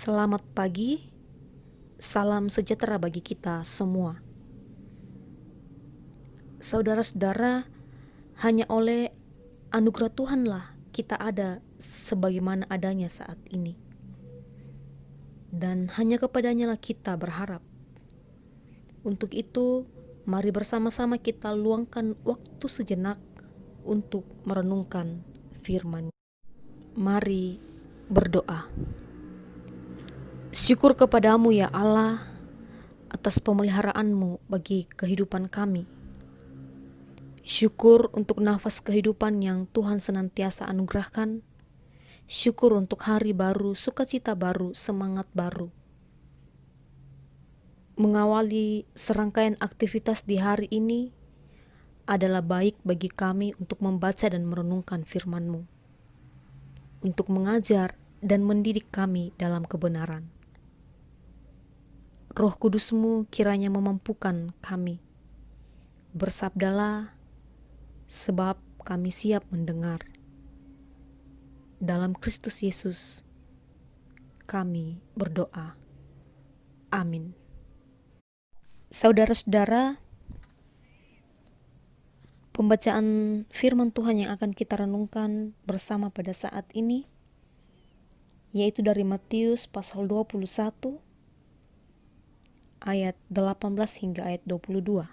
Selamat pagi, salam sejahtera bagi kita semua. Saudara-saudara, hanya oleh anugerah Tuhanlah kita ada sebagaimana adanya saat ini. Dan hanya kepadanya lah kita berharap. Untuk itu, mari bersama-sama kita luangkan waktu sejenak untuk merenungkan firman. Mari berdoa. Syukur kepadamu ya Allah atas pemeliharaanmu bagi kehidupan kami. Syukur untuk nafas kehidupan yang Tuhan senantiasa anugerahkan. Syukur untuk hari baru, sukacita baru, semangat baru. Mengawali serangkaian aktivitas di hari ini adalah baik bagi kami untuk membaca dan merenungkan firman-Mu, untuk mengajar dan mendidik kami dalam kebenaran. Roh Kudus-Mu kiranya memampukan kami. Bersabdalah, sebab kami siap mendengar. Dalam Kristus Yesus, kami berdoa. Amin. Saudara-saudara, pembacaan firman Tuhan yang akan kita renungkan bersama pada saat ini, yaitu dari Matius pasal 21, ayat 18 hingga ayat 22.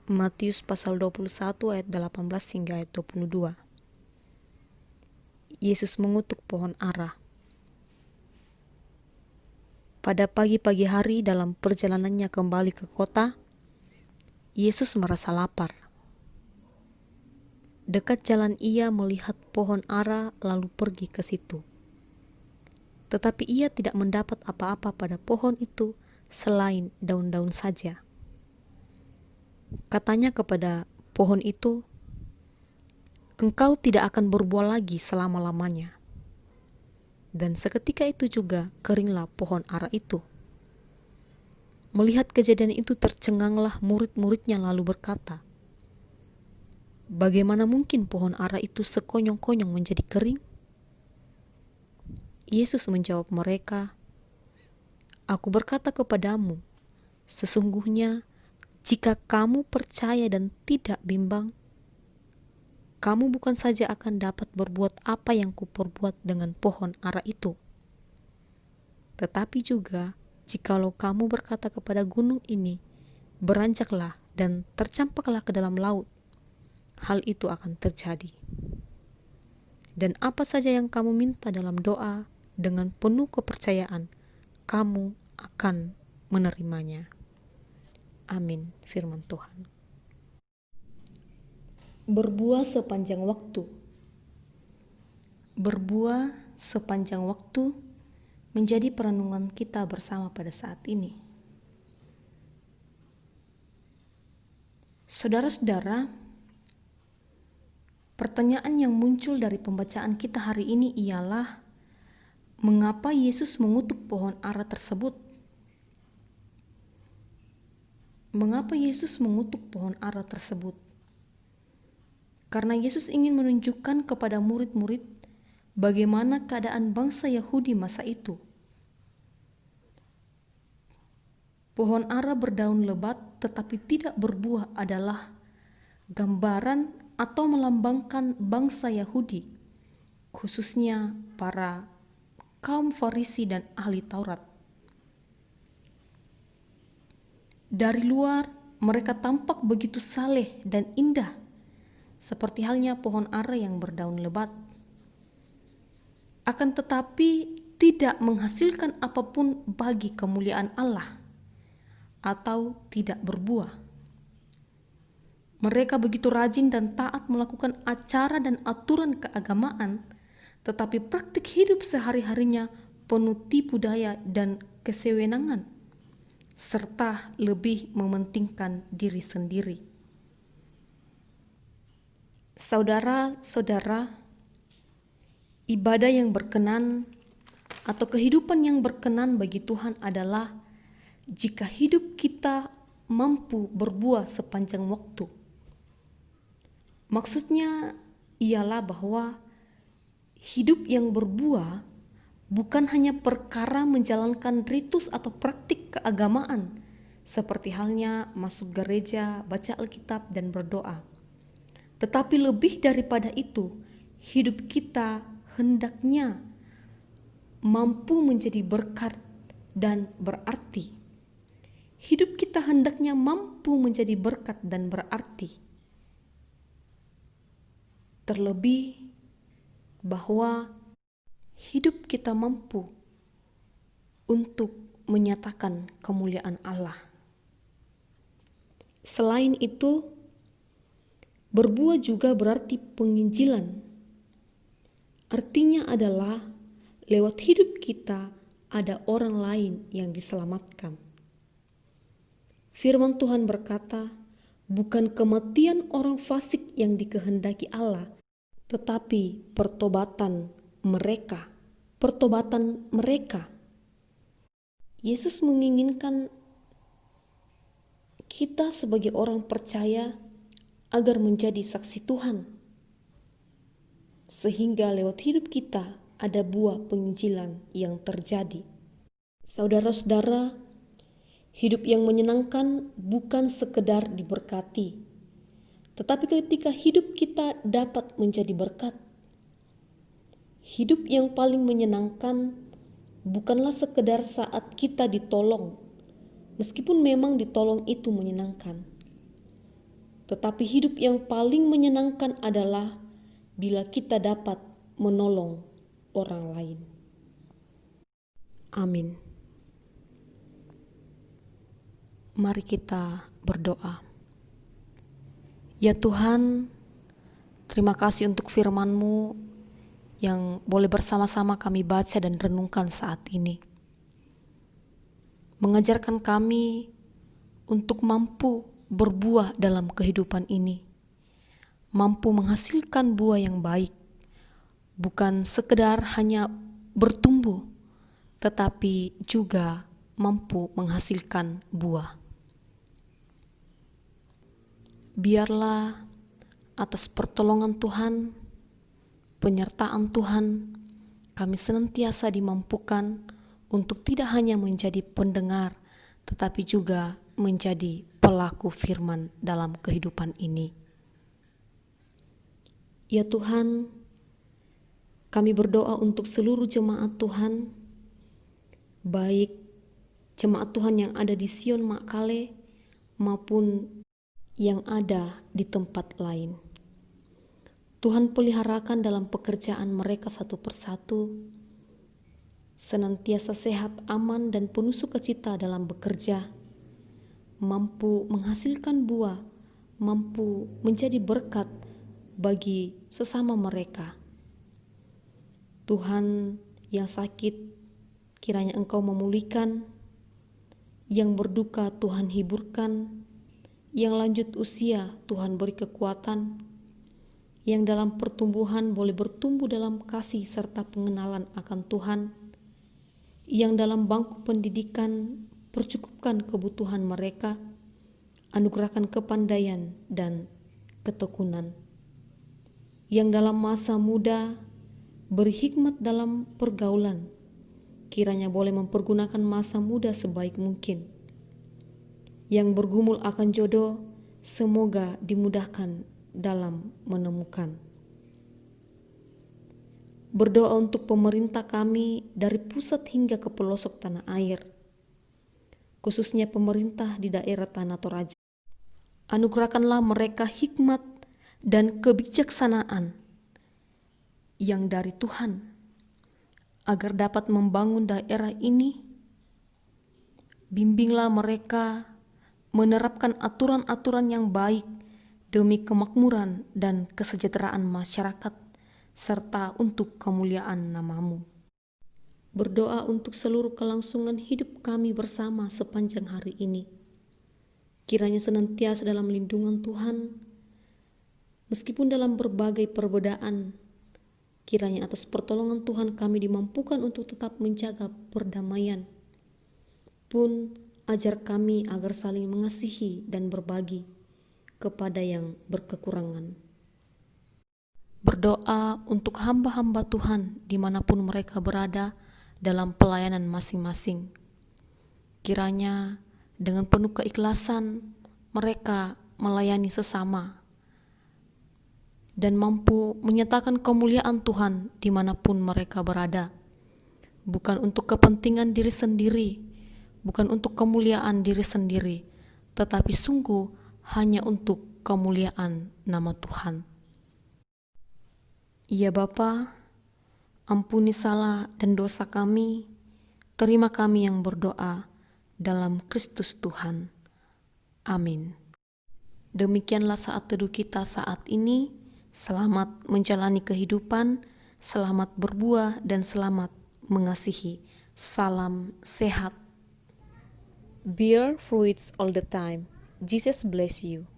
Matius pasal 21 ayat 18 hingga ayat 22. Yesus mengutuk pohon ara. Pada pagi-pagi hari dalam perjalanannya kembali ke kota, Yesus merasa lapar. Dekat jalan ia melihat pohon ara lalu pergi ke situ. Tetapi ia tidak mendapat apa-apa pada pohon itu selain daun-daun saja. Katanya kepada pohon itu, "Engkau tidak akan berbuah lagi selama-lamanya." Dan seketika itu juga keringlah pohon ara itu. Melihat kejadian itu tercenganglah murid-muridnya lalu berkata, "Bagaimana mungkin pohon ara itu sekonyong-konyong menjadi kering?" Yesus menjawab mereka, "Aku berkata kepadamu, sesungguhnya jika kamu percaya dan tidak bimbang, kamu bukan saja akan dapat berbuat apa yang kuperbuat dengan pohon ara itu, tetapi juga jikalau kamu berkata kepada gunung ini, beranjaklah dan tercampaklah ke dalam laut, hal itu akan terjadi. Dan apa saja yang kamu minta dalam doa dengan penuh kepercayaan, kamu akan menerimanya." Amin. Firman Tuhan. Berbuah sepanjang waktu. Berbuah sepanjang waktu menjadi perenungan kita bersama pada saat ini. Saudara-saudara, pertanyaan yang muncul dari pembacaan kita hari ini ialah, mengapa Yesus mengutuk pohon ara tersebut? Mengapa Yesus mengutuk pohon ara tersebut? Karena Yesus ingin menunjukkan kepada murid-murid bagaimana keadaan bangsa Yahudi masa itu. Pohon ara berdaun lebat tetapi tidak berbuah adalah gambaran atau melambangkan bangsa Yahudi, khususnya para kaum Farisi dan ahli Taurat. Dari luar mereka tampak begitu saleh dan indah, seperti halnya pohon ara yang berdaun lebat. Akan tetapi tidak menghasilkan apapun bagi kemuliaan Allah, atau tidak berbuah. Mereka begitu rajin dan taat melakukan acara dan aturan keagamaan, tetapi praktik hidup sehari-harinya penuh tipu daya dan kesewenangan, serta lebih mementingkan diri sendiri. Saudara-saudara, ibadah yang berkenan atau kehidupan yang berkenan bagi Tuhan adalah jika hidup kita mampu berbuah sepanjang waktu. Maksudnya ialah bahwa Hidup yang berbuah bukan hanya perkara menjalankan ritus atau praktik keagamaan, seperti halnya masuk gereja, baca Alkitab, dan berdoa. Tetapi lebih daripada itu, hidup kita hendaknya mampu menjadi berkat dan berarti. Hidup kita hendaknya mampu menjadi berkat dan berarti. Terlebih bahwa hidup kita mampu untuk menyatakan kemuliaan Allah. Selain itu, berbuah juga berarti penginjilan. Artinya adalah lewat hidup kita ada orang lain yang diselamatkan. Firman Tuhan berkata, bukan kematian orang fasik yang dikehendaki Allah, tetapi pertobatan mereka. Yesus menginginkan kita sebagai orang percaya agar menjadi saksi Tuhan, sehingga lewat hidup kita ada buah penginjilan yang terjadi. Saudara-saudara, hidup yang menyenangkan bukan sekedar diberkati, tetapi ketika hidup kita dapat menjadi berkat. Hidup yang paling menyenangkan bukanlah sekedar saat kita ditolong, meskipun memang ditolong itu menyenangkan. Tetapi hidup yang paling menyenangkan adalah bila kita dapat menolong orang lain. Amin. Mari kita berdoa. Ya Tuhan, terima kasih untuk firman-Mu yang boleh bersama-sama kami baca dan renungkan saat ini. Mengajarkan kami untuk mampu berbuah dalam kehidupan ini. Mampu menghasilkan buah yang baik. Bukan sekedar hanya bertumbuh, tetapi juga mampu menghasilkan buah. Biarlah atas pertolongan Tuhan, penyertaan Tuhan, kami senantiasa dimampukan untuk tidak hanya menjadi pendengar, tetapi juga menjadi pelaku firman dalam kehidupan ini. Ya Tuhan, kami berdoa untuk seluruh jemaat Tuhan, baik jemaat Tuhan yang ada di Sion Makkale maupun yang ada di tempat lain. Tuhan peliharakan dalam pekerjaan mereka satu persatu, senantiasa sehat, aman, dan penuh sukacita dalam bekerja, mampu menghasilkan buah, mampu menjadi berkat bagi sesama mereka. Tuhan, yang sakit, kiranya Engkau memulihkan, yang berduka Tuhan hiburkan, yang lanjut usia Tuhan beri kekuatan, yang dalam pertumbuhan boleh bertumbuh dalam kasih serta pengenalan akan Tuhan, yang dalam bangku pendidikan percukupkan kebutuhan mereka, anugerahkan kepandaian dan ketekunan, yang dalam masa muda beri hikmat dalam pergaulan, kiranya boleh mempergunakan masa muda sebaik mungkin, yang bergumul akan jodoh semoga dimudahkan dalam menemukan. Berdoa untuk pemerintah kami dari pusat hingga ke pelosok tanah air, khususnya pemerintah di daerah Tanah Toraja. Anugerahkanlah mereka hikmat dan kebijaksanaan yang dari Tuhan, agar dapat membangun daerah ini. Bimbinglah mereka menerapkan aturan-aturan yang baik demi kemakmuran dan kesejahteraan masyarakat, serta untuk kemuliaan nama-Mu. Berdoa untuk seluruh kelangsungan hidup kami bersama sepanjang hari ini. Kiranya senantiasa dalam lindungan Tuhan, meskipun dalam berbagai perbedaan, kiranya atas pertolongan Tuhan kami dimampukan untuk tetap menjaga perdamaian. Pun ajar kami agar saling mengasihi dan berbagi kepada yang berkekurangan. Berdoa untuk hamba-hamba Tuhan dimanapun mereka berada dalam pelayanan masing-masing. Kiranya dengan penuh keikhlasan mereka melayani sesama dan mampu menyatakan kemuliaan Tuhan dimanapun mereka berada. Bukan untuk kepentingan diri sendiri, bukan untuk kemuliaan diri sendiri, tetapi sungguh hanya untuk kemuliaan nama Tuhan. Ya Bapa, ampuni salah dan dosa kami, terima kami yang berdoa dalam Kristus Tuhan. Amin. Demikianlah saat teduh kita saat ini. Selamat menjalani kehidupan, selamat berbuah dan selamat mengasihi. Salam sehat. Bear fruits all the time. Jesus bless you.